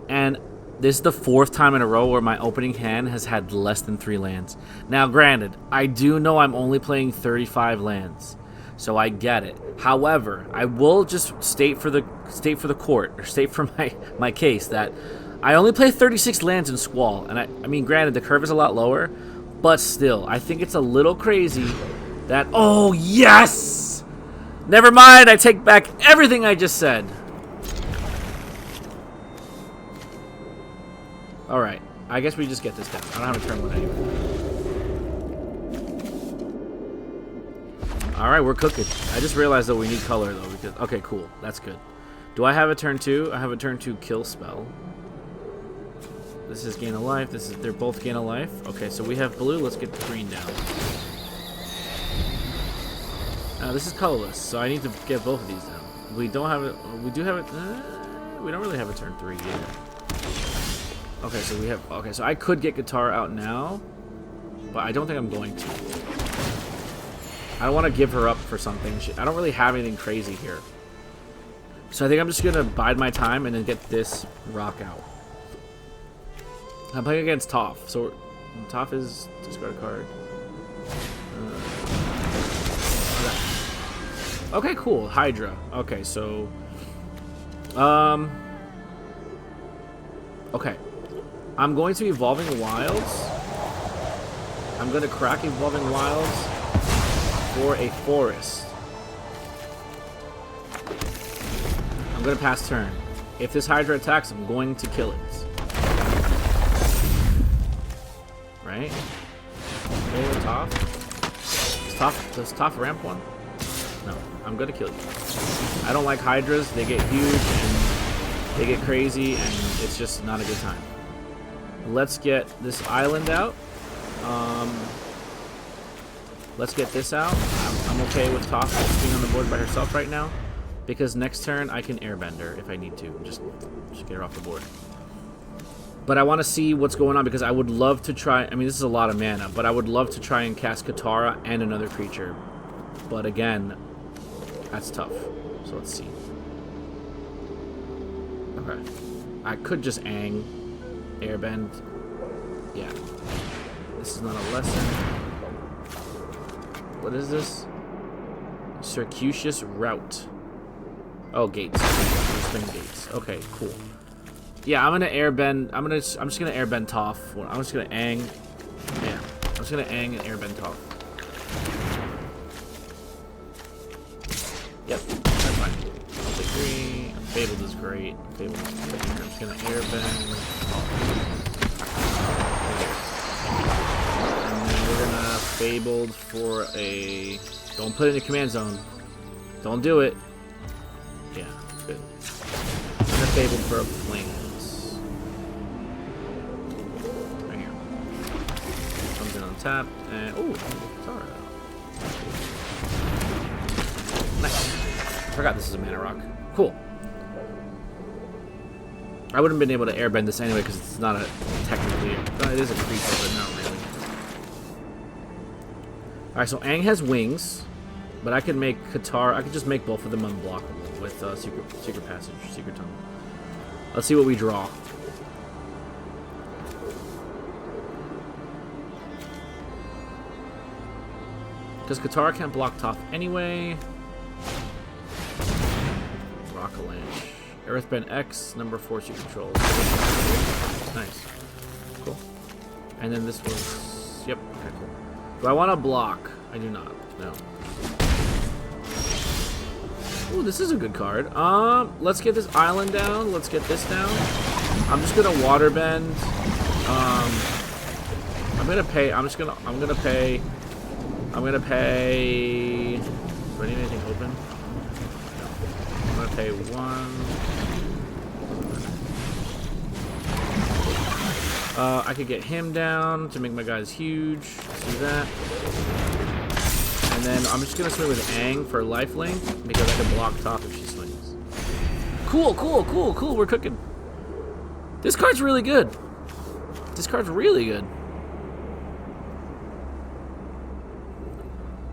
and this is the 4th time in a row where my opening hand has had less than 3 lands. Now, granted, I do know I'm only playing 35 lands, so I get it. However, I will just state for the court, or state for my case, that I only play 36 lands in Squall, and I mean, granted, the curve is a lot lower, but still, I think it's a little crazy that... Oh, yes! Never mind, I take back everything I just said. Alright, I guess we just get this down. I don't have a turn one anyway. Alright, we're cooking. I just realized that we need color, though. Because okay, cool. That's good. Do I have a turn 2? I have a turn 2 kill spell. This is gain of life. They're both gain of life. Okay, so we have blue. Let's get the green down. This is colorless, so I need to get both of these down. We don't have it. We do have it. We don't really have a turn 3 yet. Okay, so we have... Okay, so I could get Katara out now, but I don't think I'm going to. I don't want to give her up for something. I don't really have anything crazy here. So I think I'm just going to bide my time and then get this rock out. I'm playing against Toph. So Toph is... Discard a card. Okay, cool. Hydra. Okay, so... Okay. I'm going to Evolving Wilds. I'm going to crack Evolving Wilds for a forest. I'm going to pass turn. If this Hydra attacks, I'm going to kill it. Right? Okay, with Toph. Does Toph ramp one? No. I'm going to kill you. I don't like Hydras. They get huge and they get crazy, and it's just not a good time. Let's get this island out. Let's get this out. I'm okay with Toph being on the board by herself right now, because next turn I can airbend her if I need to. Just get her off the board. But I want to see what's going on, because I would love to try... I mean, this is a lot of mana, but I would love to try and cast Katara and another creature. But again, that's tough. So let's see. Okay. I could just airbend. Yeah. This is not a lesson. What is this? Circuitous route. Oh, gates. Spin gates. Okay, cool. Yeah, I'm gonna airbend. I'm just gonna airbend Toph. I'm just gonna Yeah. I'm just gonna and airbend Toph. Yep, that's fine. I'll take 3. Fabled is great. Fabled is great. I'm just gonna airbend. And then we're gonna Fabled for a... Don't put it in the command zone. Don't do it. Yeah, good. I'm gonna Fabled for a Plains. Right here. Comes in on tap, and... Ooh, Katara. Nice. I forgot this is a mana rock. Cool. I wouldn't have been able to airbend this anyway because it's not a technically... it is a creature, but not really. Alright, so Aang has wings, but I could make Katara... I could just make both of them unblockable with Secret Passage, Secret Tunnel. Let's see what we draw. Because Katara can't block Toph anyway. Rock-a-Lanch. Earthbend X, number 4 she controls. Nice. Cool. And then this was... Yep, okay, cool. Do I want to block? I do not. No. Ooh, this is a good card. Let's get this island down. Let's get this down. I'm just gonna waterbend. I'm I'm gonna pay. I'm gonna pay. Do I need anything open? No. I'm gonna pay 1. I could get him down to make my guys huge. Let's do that. And then I'm just gonna swing with Aang for lifelink because I can block top if she swings. Cool. We're cooking. This card's really good.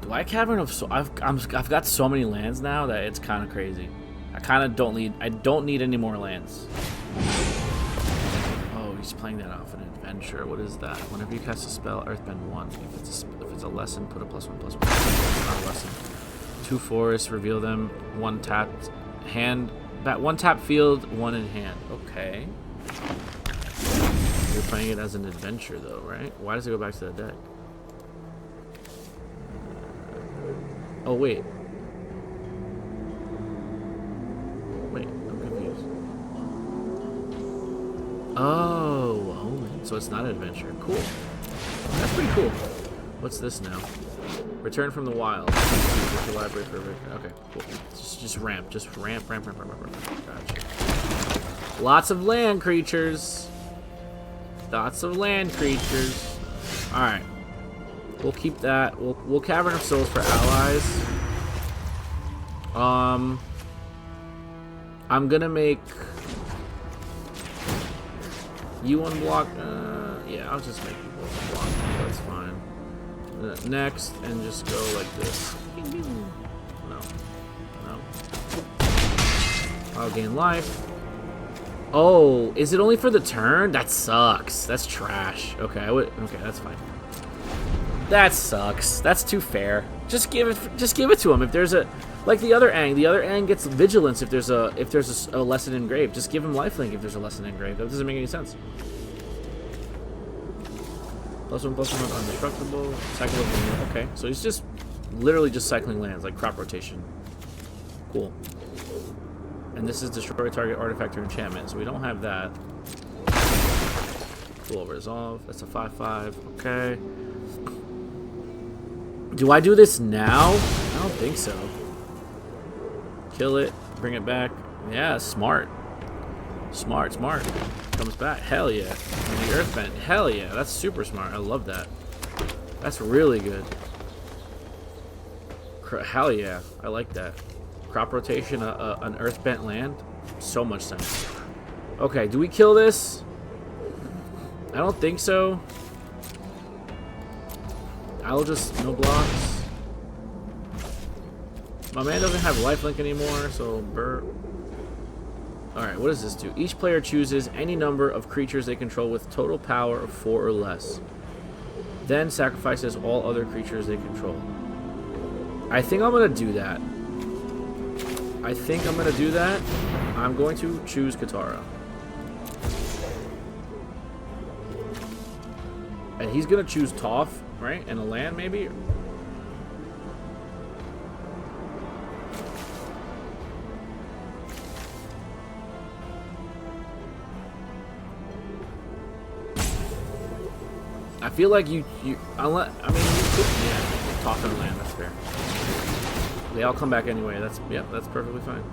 Do I cavern of so I've got so many lands now that it's kind of crazy. I kind of don't need any more lands. Oh, he's playing that off an adventure. What is that? Whenever you cast a spell, Earthbend 1. If it's a lesson, put a +1/+1. It's not a lesson. 2 forests, reveal them. 1 tapped hand. 1 tap field, 1 in hand. Okay. You're playing it as an adventure though, right? Why does it go back to the deck? Oh wait. Wait, I'm confused. Oh, Omen. So it's not an adventure. Cool. That's pretty cool. What's this now? Return from the wild. Your library for okay, cool. Just ramp. Gotcha. Lots of land creatures. Alright. We'll keep that. We'll Cavern of Souls for allies. I'm gonna make you unblock. Yeah, I'll just make you both unblock. That's fine. Next, and just go like this. No. I'll gain life. Oh, is it only for the turn? That sucks. That's trash. Okay, okay, that's fine. That sucks. That's too fair. Just give it to him. If there's a like the other Aang gets vigilance if there's a lesson engraved. Just give him lifelink if there's a lesson engraved. That doesn't make any sense. +1/+1 undestructible. Cycle of land. Okay, so he's just literally just cycling lands like crop rotation. Cool. And this is destroy target artifact or enchantment, so we don't have that. Cool, resolve. That's a 5/5. Okay. Do I do this now? I don't think so. Kill it. Bring it back. Yeah, smart. Smart. Comes back. Hell yeah. And the Earthbend. Hell yeah. That's super smart. I love that. That's really good. Hell yeah. I like that. Crop rotation, an Earthbent land. So much sense. Okay, do we kill this? I don't think so. I'll just no blocks. My man doesn't have lifelink anymore, so burr. Alright, what does this do? Each player chooses any number of creatures they control with total power of 4 or less. Then sacrifices all other creatures they control. I think I'm gonna do that. I'm going to choose Katara. And he's gonna choose Toph, right? And a land, maybe? I feel like you could, yeah, Toph and a land, that's fair. They all come back anyway, that's perfectly fine.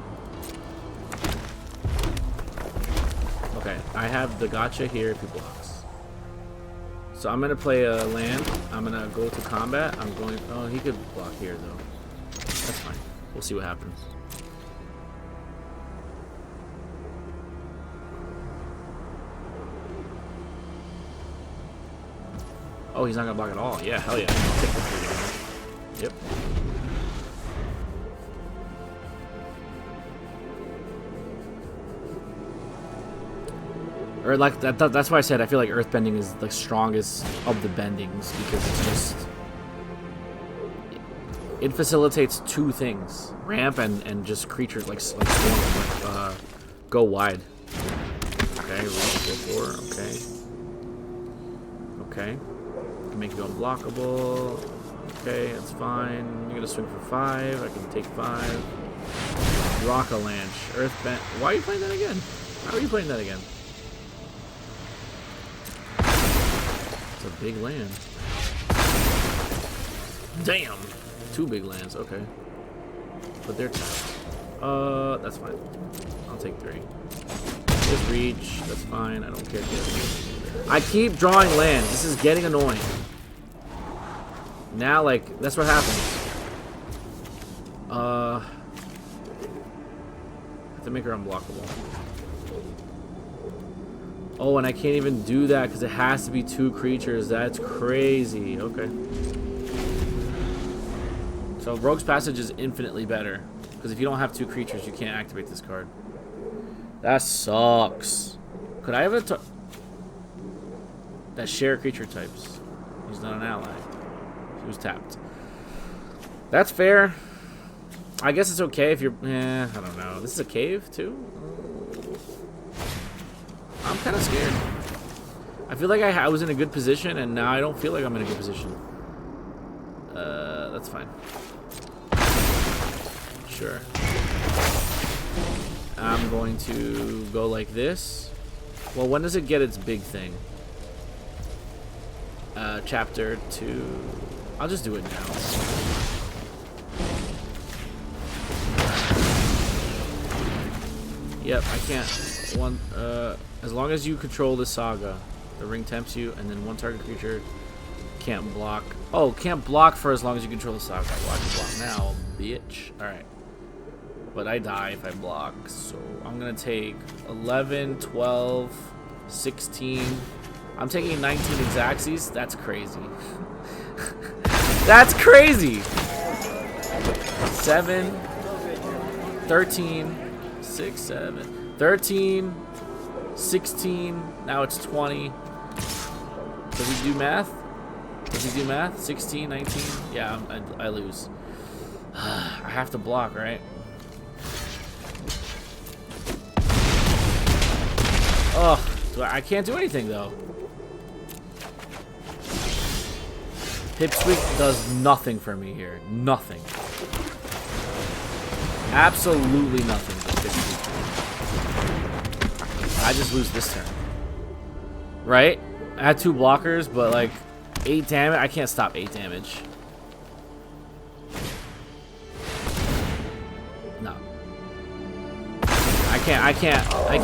Okay, I have the gotcha here if he blocks. So I'm gonna play a land. I'm gonna go to combat. Oh, he could block here though. That's fine. We'll see what happens. Oh, he's not gonna block at all. Yeah, hell yeah. I'll take the 3 damage. Yep. Or like that's why I said I feel like Earthbending is the strongest of the bendings because it's just it facilitates 2 things: ramp and just creatures like swarm, go wide. Okay, roll 4. Okay. Can make you unblockable. Okay, that's fine. You're gonna swing for 5. I can take 5. Rockalanche, Earthbend. Why are you playing that again? How are you playing that again? It's a big land. Damn! 2 big lands, okay. But they're tapped. That's fine. I'll take 3. Just reach, that's fine. I don't care. I keep drawing land. This is getting annoying. Now, like, that's what happens. I have to make her unblockable. Oh, and I can't even do that because it has to be 2 creatures. That's crazy. Okay. So Rogue's Passage is infinitely better. Because if you don't have 2 creatures, you can't activate this card. That sucks. Could I have a... that share creature types. He's not an ally. He was tapped. That's fair. I guess it's okay if you're... I don't know. This is a cave, too? I'm kind of scared. I feel like I was in a good position, and now I don't feel like I'm in a good position. That's fine. Sure. I'm going to go like this. Well, when does it get its big thing? Chapter 2. I'll just do it now. Yep, I can't. As long as you control the saga, the ring tempts you, and then 1 target creature can't block. Oh, can't block for as long as you control the saga. Well, I can block now, bitch. Alright. But I die if I block, so I'm gonna take 11, 12, 16. I'm taking 19 Exacxies. That's crazy. That's crazy! 7, 13, 6, 7, 13, 16, now it's 20. Does he do math? Does he do math? 16, 19? Yeah, I lose. I have to block, right? Ugh, I can't do anything though. Pipsqueak does nothing for me here. Nothing. Absolutely nothing. I just lose this turn. Right? I had 2 blockers, but like 8 damage. I can't stop 8 damage. No. I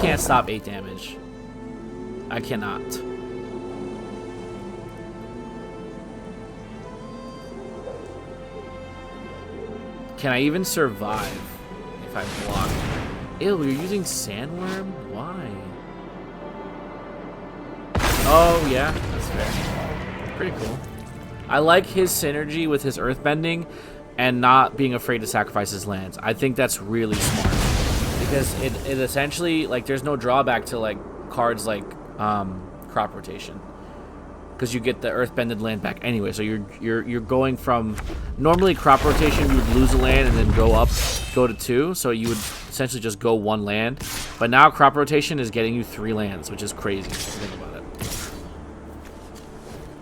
can't stop 8 damage. I cannot. Can I even survive if I block? Ew, you're using Sandworm? Why? Oh, yeah, that's fair. Pretty cool. I like his synergy with his Earthbending and not being afraid to sacrifice his lands. I think that's really smart. Because it essentially, like, there's no drawback to, like, cards like Crop Rotation. Because you get the Earthbended land back anyway. So you're going from... Normally, Crop Rotation, you would lose a land and then go to 2. So you would essentially just go 1 land. But now Crop Rotation is getting you 3 lands, which is crazy if you think about it.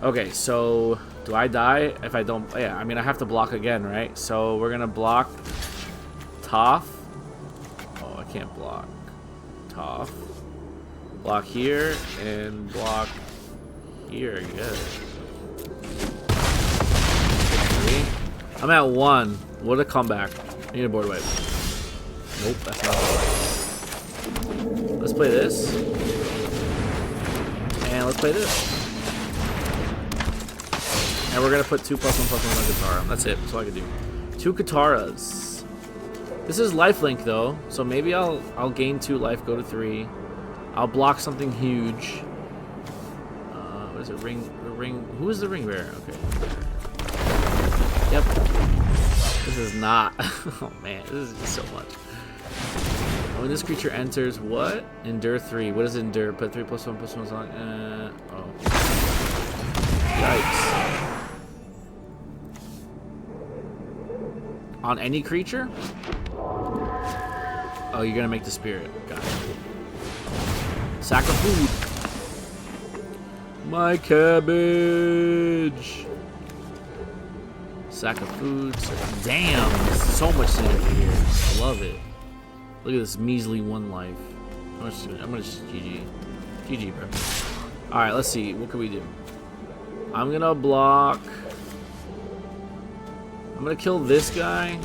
Okay, so do I die if I don't... Yeah, I mean, I have to block again, right? So we're going to block Toph. Oh, I can't block Toph. Block here and block here, I guess. I'm at 1. What a comeback. I need a board wipe. Nope, that's not right. Let's play this. And let's play this. And we're gonna put 2+1/+1 on Katara. That's it. That's all I can do. 2 Kataras. This is lifelink though, so maybe I'll gain 2 life, go to 3. I'll block something huge. What is it? Ring? The ring? Who is the ring bearer? Okay. Yep. This is not. Oh man, this is just so much. When this creature enters, what? Endure 3. What does endure? Put 3+1/+1 on. Oh. Yikes. On any creature? Oh, you're gonna make the spirit. Got it. Sack of food. My cabbage. Sack of food. Damn, there's so much synergy here. I love it. Look at this measly 1 life. I'm gonna just GG. GG, bro. Alright, let's see. What can we do? I'm gonna block. I'm gonna kill this guy,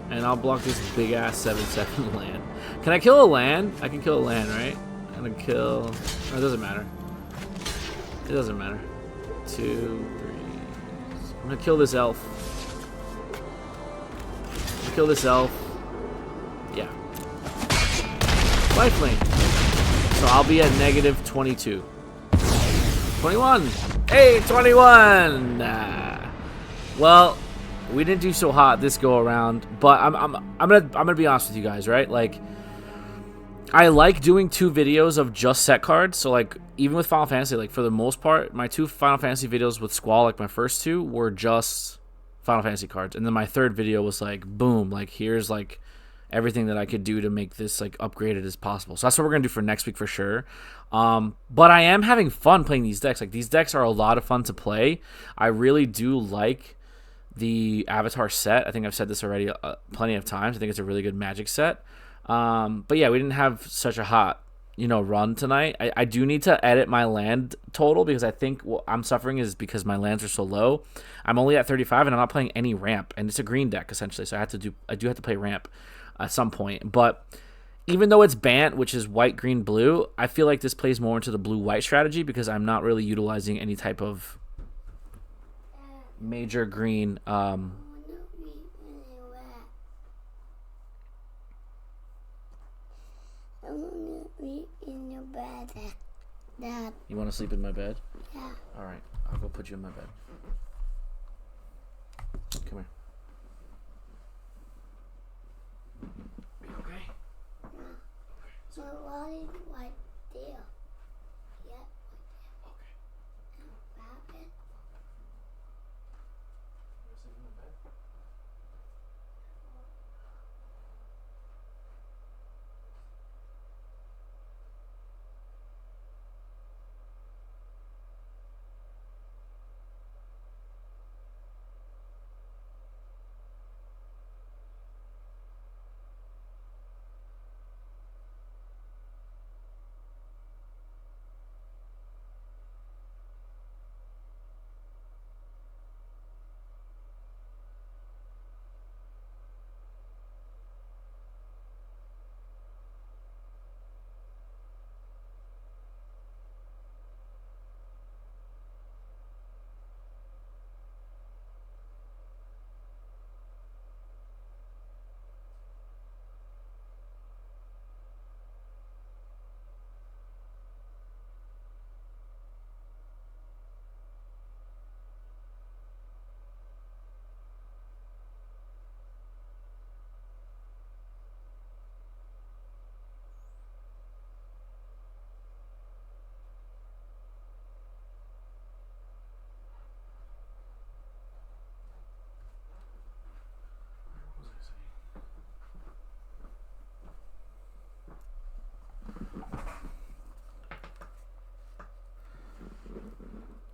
and I'll block this big ass 7/7 land. Can I kill a land? I can kill a land, right? I'm gonna kill. Oh, it doesn't matter. It doesn't matter. 2, 3. I'm gonna kill this elf. I'm gonna kill this elf. Yeah. Lifelink. So I'll be at negative 22. 21. Hey, 21. Well, we didn't do so hot this go around, but I'm gonna be honest with you guys, right? Like, I like doing 2 videos of just set cards. So like, even with Final Fantasy, like for the most part, my 2 Final Fantasy videos with Squall, like my first 2, were just Final Fantasy cards, and then my 3rd video was like, boom, like here's like everything that I could do to make this like upgraded as possible. So that's what we're gonna do for next week for sure. But I am having fun playing these decks. Like, these decks are a lot of fun to play. I really do like the Avatar set. I think I've said this already plenty of times. I think it's a really good Magic set. But yeah, we didn't have such a hot, run tonight. I do need to edit my land total, because I think what I'm suffering is because my lands are so low. I'm only at 35 and I'm not playing any ramp, and it's a green deck essentially. So I do have to play ramp at some point. But even though it's Bant, which is white, green, blue, I feel like this plays more into the blue-white strategy, because I'm not really utilizing any type of major green. In your bed, Dad. You want to sleep in my bed? Yeah. All right, I'll go put you in my bed. Come here. You okay? So what is right there? Yeah. Okay. Rabbit. You sleep in my bed?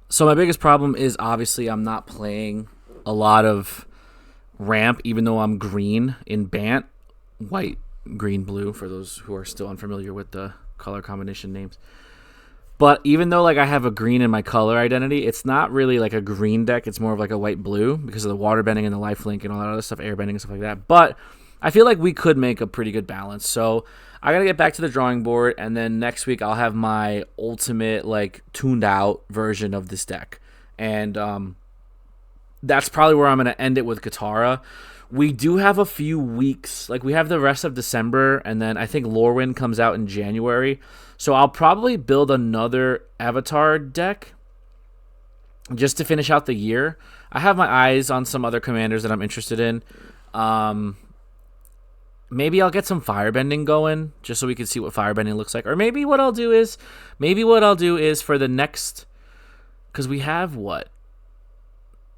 So my biggest problem is obviously I'm not playing a lot of ramp, even though I'm green in Bant. White, green, blue, for those who are still unfamiliar with the color combination names. But even though like I have a green in my color identity, it's not really like a green deck. It's more of like a white-blue because of the waterbending and the lifelink and all that other stuff, airbending and stuff like that. But I feel like we could make a pretty good balance. So I got to get back to the drawing board, and then next week I'll have my ultimate, like, tuned out version of this deck. And that's probably where I'm going to end it with Katara. We do have a few weeks. Like, we have the rest of December, and then I think Lorwyn comes out in January. So I'll probably build another Avatar deck just to finish out the year. I have my eyes on some other commanders that I'm interested in. Maybe I'll get some firebending going just so we can see what firebending looks like. Or maybe what I'll do is for the next, because we have what?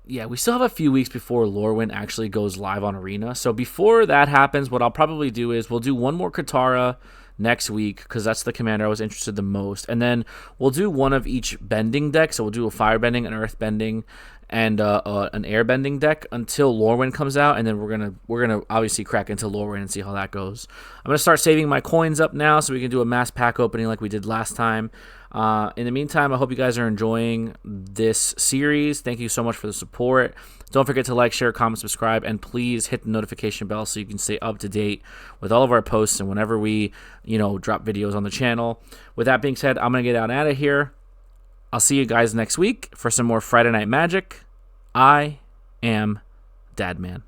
Yeah, we still have a few weeks before Lorwyn actually goes live on Arena. So before that happens, what I'll probably do is we'll do one more Katara next week, because that's the commander I was interested the most. And then we'll do one of each bending deck. So we'll do a firebending, an earthbending, and an airbending deck until Lorwyn comes out, and then we're gonna obviously crack into Lorwyn and see how that goes. I'm gonna start saving my coins up now so we can do a mass pack opening like we did last time. In the meantime, I hope you guys are enjoying this series. Thank you so much for the support. Don't forget to like, share, comment, subscribe, and please hit the notification bell so you can stay up to date with all of our posts and whenever we, drop videos on the channel. With that being said, I'm gonna get out of here. I'll see you guys next week for some more Friday Night Magic. I am Dadman.